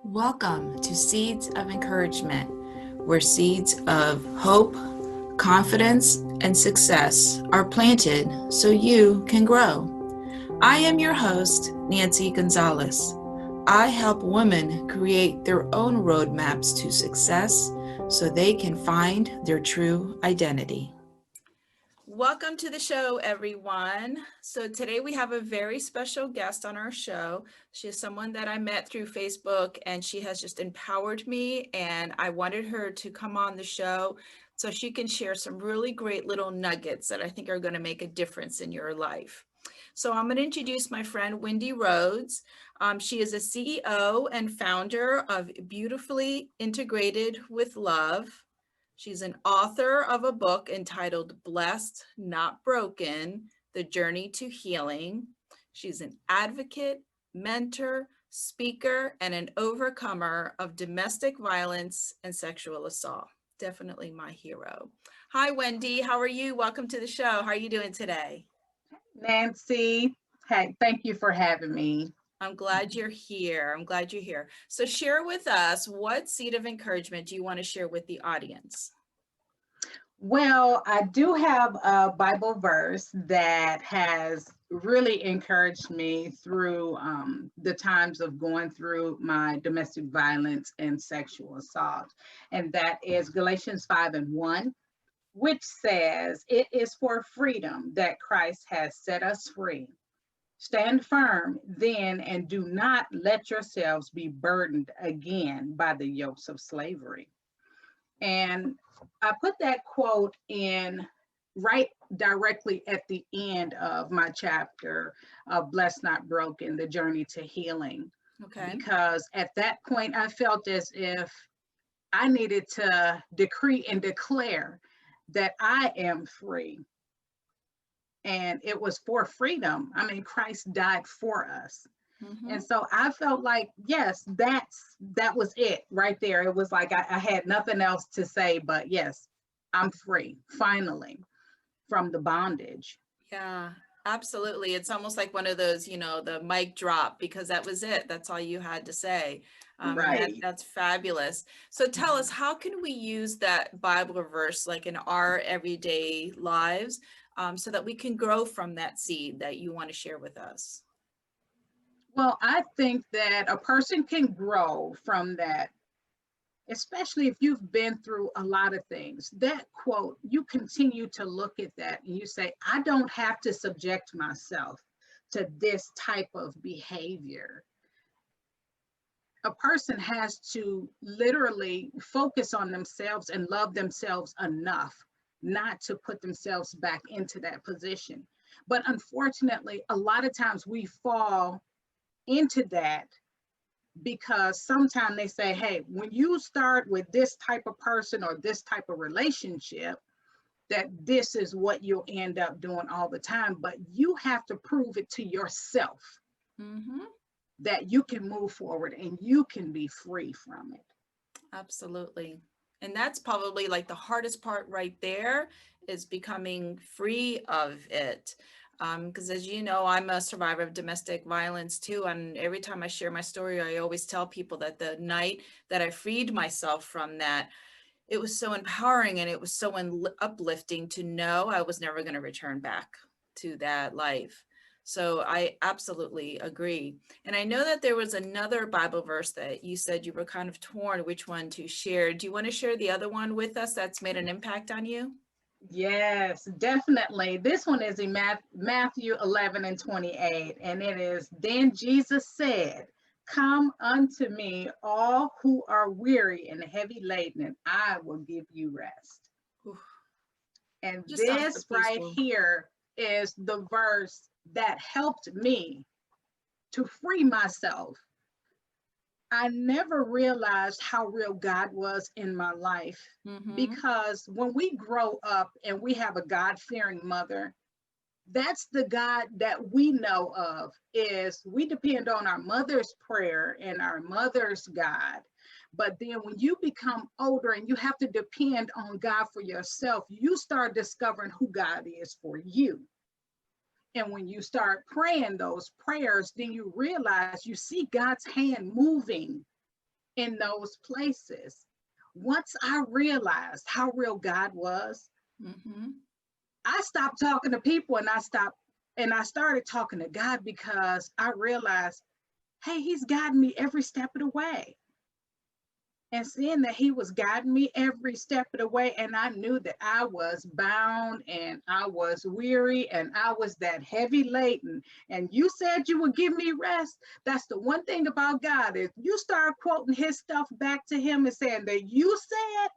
Welcome to Seeds of Encouragement, where seeds of hope, confidence, and success are planted so you can grow. I am your host, Nancy Gonzalez. I help women create their own roadmaps to success so they can find their true identity. Welcome to the show, everyone. So today we have a very special guest on our show. She is someone that I met through Facebook, and she has just empowered me, and I wanted her to come on the show so she can share some really great little nuggets that I think are going to make a difference in your life. So I'm going to introduce my friend Wendy Rhodes. She is a CEO and founder of Beautifully Integrated with Love. She's an author of a book entitled Blessed, Not Broken, The Journey to Healing. She's an advocate, mentor, speaker, and an overcomer of domestic violence and sexual assault. Definitely my hero. Hi, Wendy. How are you? Welcome to the show. How are you doing today? Nancy, hey, thank you for having me. I'm glad you're here. I'm glad you're here. So share with us, what seed of encouragement do you want to share with the audience? Well, I do have a Bible verse that has really encouraged me through the times of going through my domestic violence and sexual assault. And that is Galatians 5:1, which says, "It is for freedom that Christ has set us free. Stand firm then and do not let yourselves be burdened again by the yokes of slavery." And I put that quote in right directly at the end of my chapter of Blessed Not Broken, the journey to healing. Okay. Because at that point, I felt as if I needed to decree and declare that I am free. And it was for freedom. I mean, Christ died for us. Mm-hmm. And so I felt like, yes, that was it right there. It was like I had nothing else to say, but yes, I'm free finally from the bondage. Yeah, absolutely. It's almost like one of those, the mic drop, because that was it. That's all you had to say. And Right. that's fabulous. So tell us, how can we use that Bible verse like in our everyday lives, so that we can grow from that seed that you want to share with us? Well, I think that a person can grow from that, especially if you've been through a lot of things. That quote, you continue to look at that and you say, I don't have to subject myself to this type of behavior. A person has to literally focus on themselves and love themselves enough not to put themselves back into that position. But unfortunately, a lot of times we fall into that because sometimes they say, hey, when you start with this type of person or this type of relationship, that this is what you'll end up doing all the time. But you have to prove it to yourself Mm-hmm. that you can move forward and you can be free from it. Absolutely. And that's probably like the hardest part right there, is becoming free of it. Because as you know, I'm a survivor of domestic violence too. And every time I share my story, I always tell people that the night that I freed myself from that, it was so empowering, and it was so uplifting to know I was never going to return back to that life. So I absolutely agree. And I know that there was another Bible verse that you said you were kind of torn which one to share. Do you want to share the other one with us that's made an impact on you? Yes, definitely. This one is in Matthew 11:28, and it is, then Jesus said, come unto me, all who are weary and heavy laden, and I will give you rest. Ooh, And just sounds so this right peaceful. here is the verse that helped me to free myself. I never realized how real God was in my life Mm-hmm. because when we grow up and we have a God-fearing mother, that's the God that we know of. Is we depend on our mother's prayer and our mother's God. But then when you become older and you have to depend on God for yourself, you start discovering who God is for you. And when you start praying those prayers, then you realize you see God's hand moving in those places. Once I realized how real God was, Mm-hmm. I stopped talking to people and I started talking to God, because I realized, hey, he's guiding me every step of the way. And seeing that he was guiding me every step of the way, and I knew that I was bound and I was weary and I was that heavy laden, and you said you would give me rest. That's the one thing about God. If you start quoting his stuff back to him and saying that you said,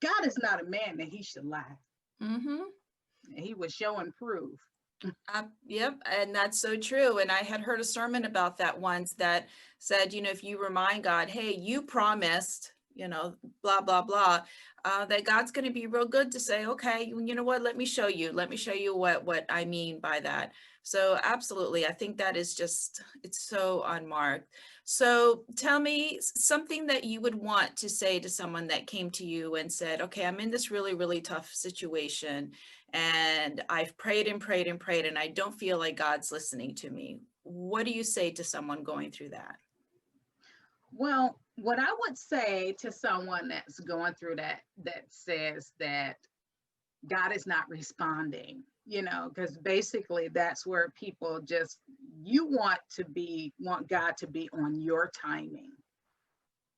God is not a man that he should lie. Mm-hmm. And he was showing proof. Yep, and that's so true. And I had heard a sermon about that once that said, if you remind God, hey, you promised, blah, blah, blah, that God's going to be real good to say, okay, you know what, let me show you what I mean by that. So absolutely, I think that is just, it's so unmarked. So tell me something that you would want to say to someone that came to you and said, okay, I'm in this really, really tough situation, and I've prayed and prayed and prayed, and I don't feel like God's listening to me. What do you say to someone going through that? Well, what I would say to someone that's going through that says that God is not responding, because basically that's where people just, you want God to be on your timing.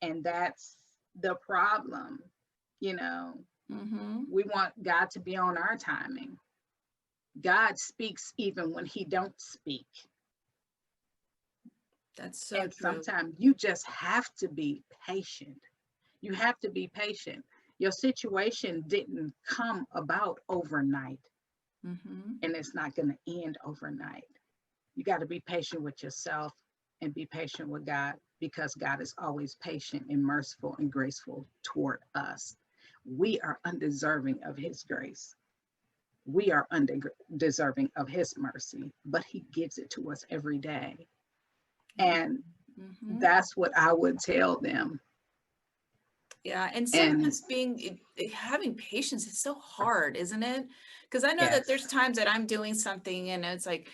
And that's the problem, you know. Mm-hmm. We want God to be on our timing. God speaks even when he don't speak. That's so And true. sometimes you just have to be patient. You have to be patient. Your situation didn't come about overnight, Mm-hmm. and it's not going to end overnight. You got to be patient with yourself and be patient with God, because God is always patient and merciful and graceful toward us. We are undeserving of his grace. We are undeserving of his mercy, but he gives it to us every day. And Mm-hmm. that's what I would tell them. Yeah, and And sometimes having patience is so hard, isn't it? Because I know that yes, there's times that I'm doing something and it's like,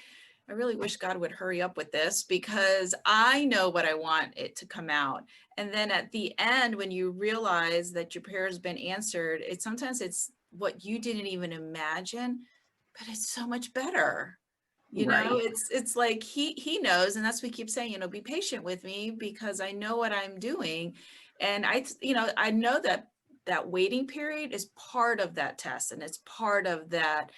I really wish God would hurry up with this, because I know what I want it to come out. And then at the end, when you realize that your prayer has been answered, sometimes it's what you didn't even imagine, but it's so much better. right. It's like he knows, and that's what we keep saying, be patient with me because I know what I'm doing. And I know that waiting period is part of that test, and it's part of that,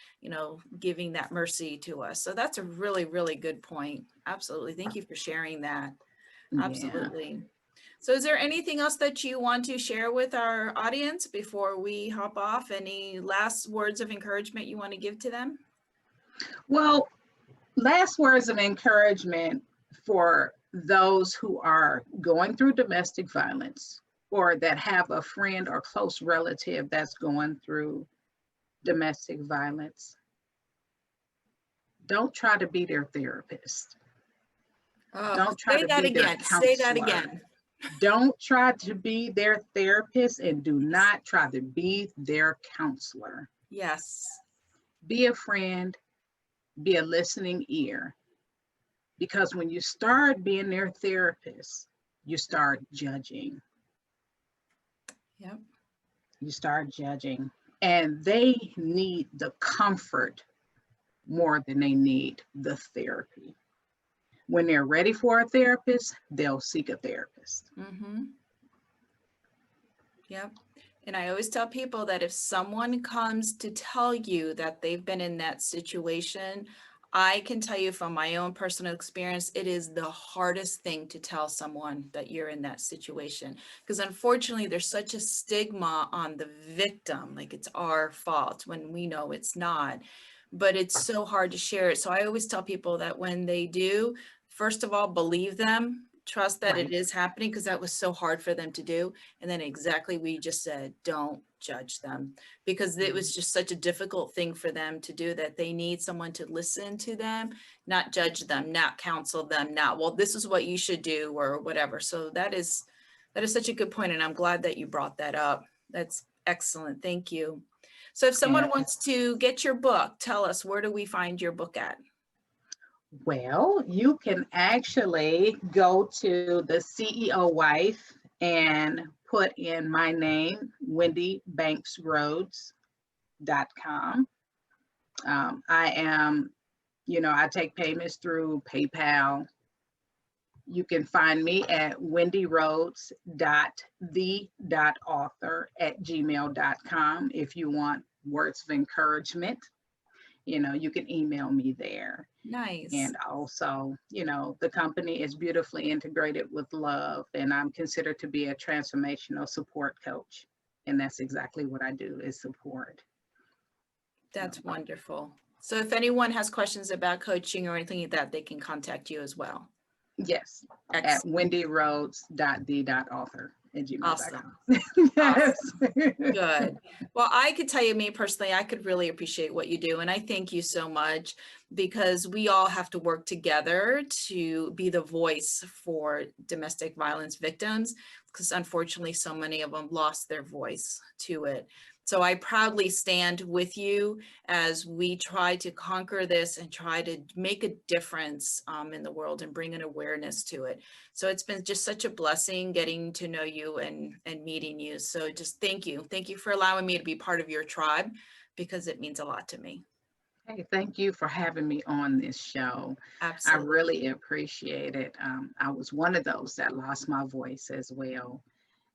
giving that mercy to us. So that's a really, really good point. Absolutely. Thank you for sharing that. Yeah. Absolutely. So is there anything else that you want to share with our audience before we hop off? Any last words of encouragement you want to give to them? Well, last words of encouragement for those who are going through domestic violence, or that have a friend or close relative that's going through domestic violence. Don't try to be their therapist. Don't try Say to that be their again. Say that counselor. again. Don't try to be their therapist, and do not try to be their counselor. Yes. Be a friend, be a listening ear. Because when you start being their therapist, you start judging. Yep. You start judging. And they need the comfort more than they need the therapy. When they're ready for a therapist, they'll seek a therapist. Mm-hmm. Yep. And I always tell people that if someone comes to tell you that they've been in that situation, I can tell you from my own personal experience, it is the hardest thing to tell someone that you're in that situation. Because unfortunately, there's such a stigma on the victim, like it's our fault, when we know it's not. But it's so hard to share it. So I always tell people that when they do, first of all, believe them, trust that it Right. is happening, because that was so hard for them to do. And then exactly what you just said, don't judge them, because it was just such a difficult thing for them to do, that they need someone to listen to them, not judge them, not counsel them, not, well, this is what you should do or whatever. So that is such a good point, and I'm glad that you brought that up. That's excellent. Thank you. So if someone Yes. wants to get your book, tell us, where do we find your book at? Well, you can actually go to the CEO Wife and put in my name, wendybanksrhodes.com. I am, I take payments through PayPal. You can find me at wendyrhodes.the.author@gmail.com. If you want words of encouragement, you can email me there. Nice. And also, the company is beautifully integrated with love, and I'm considered to be a transformational support coach. And that's exactly what I do, is support. That's wonderful. So if anyone has questions about coaching or anything like that, they can contact you as well. Yes, at Excellent. wendyrhodes.the.author@gmail.com. Awesome. Yes. Good. Well, I could tell you, me personally, I could really appreciate what you do. And I thank you so much, because we all have to work together to be the voice for domestic violence victims, because unfortunately, so many of them lost their voice to it. So I proudly stand with you as we try to conquer this and try to make a difference in the world and bring an awareness to it. So it's been just such a blessing getting to know you and meeting you. So just thank you. Thank you for allowing me to be part of your tribe, because it means a lot to me. Hey, thank you for having me on this show. Absolutely. I really appreciate it. I was one of those that lost my voice as well,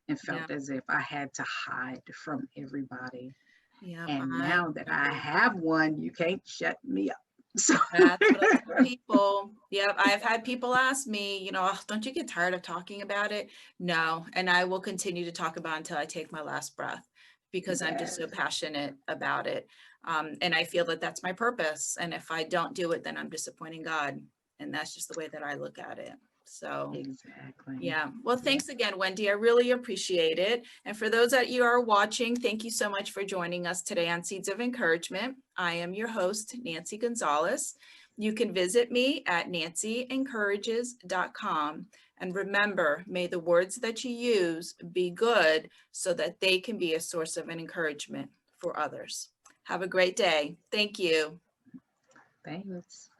and felt as if I had to hide from everybody. Yeah. And now that I have one, you can't shut me up. So That's what I tell people. Yeah, I've had people ask me, "Oh, don't you get tired of talking about it?" No, and I will continue to talk about it until I take my last breath, because I'm just so yes, passionate about it. And I feel that that's my purpose. And if I don't do it, then I'm disappointing God. And that's just the way that I look at it. So exactly. yeah. Well, thanks again, Wendy. I really appreciate it. And for those that you are watching, thank you so much for joining us today on Seeds of Encouragement. I am your host, Nancy Gonzalez. You can visit me at nancyencourages.com. And remember, may the words that you use be good, so that they can be a source of an encouragement for others. Have a great day. Thank you. Thanks.